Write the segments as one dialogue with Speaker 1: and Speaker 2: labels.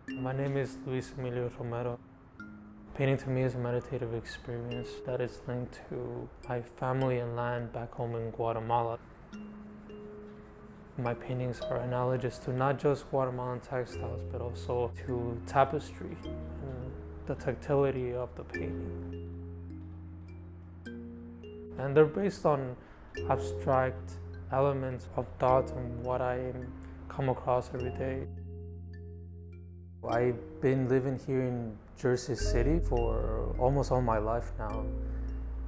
Speaker 1: My name is Emilio Romero. Painting to me is a meditative experience that is linked to my family and land back home in Guatemala. My paintings are analogous to not just Guatemalan textiles, but also to tapestry and the tactility of the painting. And they're based on abstract elements of thought and what I come across every day. I've been living here in Jersey City for almost all my life now,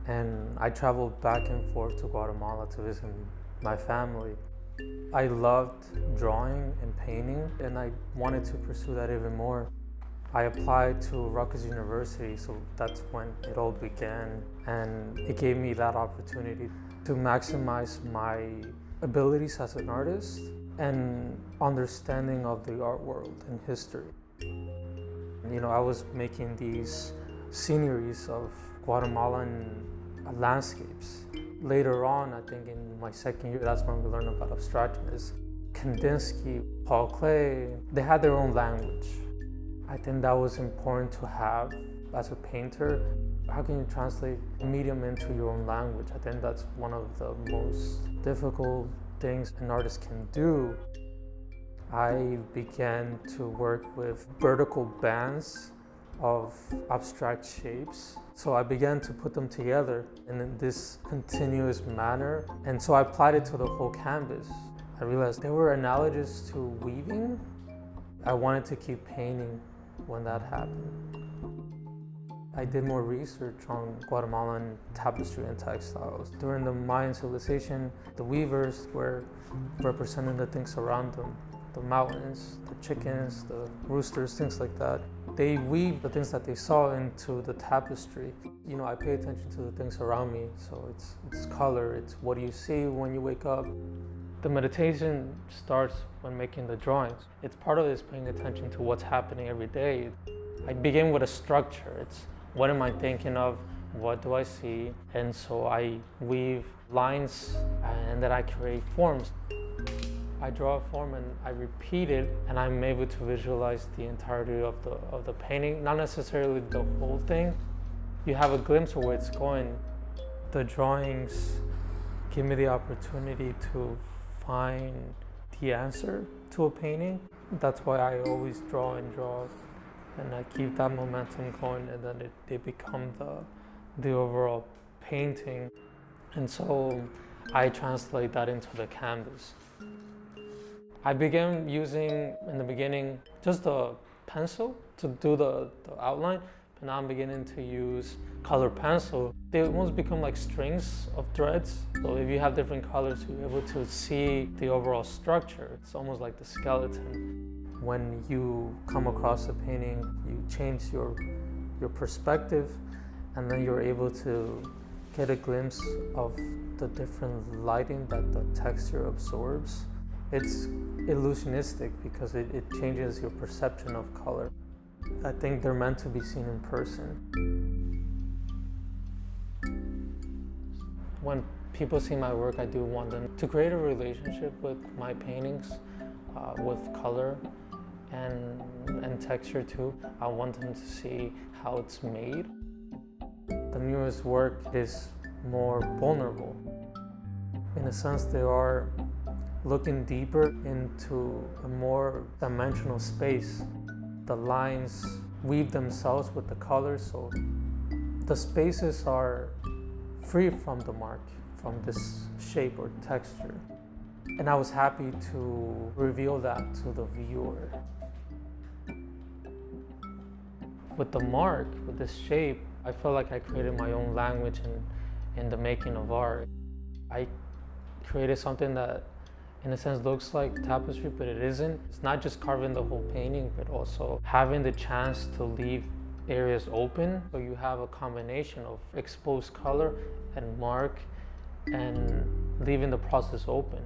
Speaker 1: and I travel back and forth to Guatemala to visit my family. I loved drawing and painting, and I wanted to pursue that even more. I applied to Rutgers University, so that's when it all began, and it gave me that opportunity to maximize my abilities as an artist and understanding of the art world and history. I was making these sceneries of Guatemalan landscapes. Later on, I think in my second year, that's when we learned about abstractionists. Kandinsky, Paul Klee, they had their own language. I think that was important to have as a painter. How can you translate a medium into your own language? I think that's one of the most difficult things an artist can do. I began to work with vertical bands of abstract shapes. So I began to put them together in this continuous manner. And so I applied it to the whole canvas. I realized they were analogous to weaving. I wanted to keep painting when that happened. I did more research on Guatemalan tapestry and textiles. During the Mayan civilization, the weavers were representing the things around them. The mountains, the chickens, the roosters, things like that. They weave the things that they saw into the tapestry. I pay attention to the things around me, so it's color, it's what do you see when you wake up. The meditation starts when making the drawings. It's part of this paying attention to what's happening every day. I begin with a structure. It's what am I thinking of? What do I see? And so I weave lines and then I create forms. I draw a form and I repeat it, and I'm able to visualize the entirety of the painting, not necessarily the whole thing. You have a glimpse of where it's going. The drawings give me the opportunity to find the answer to a painting. That's why I always draw and draw, and I keep that momentum going, and then they become the overall painting. And so I translate that into the canvas. I began using, in the beginning, just a pencil to do the outline, but now I'm beginning to use color pencil. They almost become like strings of threads. So if you have different colors, you're able to see the overall structure. It's almost like the skeleton. When you come across a painting, you change your perspective, and then you're able to get a glimpse of the different lighting that the texture absorbs. It's illusionistic because it changes your perception of color. I think they're meant to be seen in person. When people see my work, I do want them to create a relationship with my paintings, with color and texture too. I want them to see how it's made. The newest work is more vulnerable. In a sense, they are looking deeper into a more dimensional space. The lines weave themselves with the colors, so the spaces are free from the mark, from this shape or texture. And I was happy to reveal that to the viewer. With the mark, with this shape, I felt like I created my own language in the making of art. I created something that in a sense looks like tapestry, but it isn't. It's not just carving the whole painting, but also having the chance to leave areas open. So you have a combination of exposed color and mark and leaving the process open.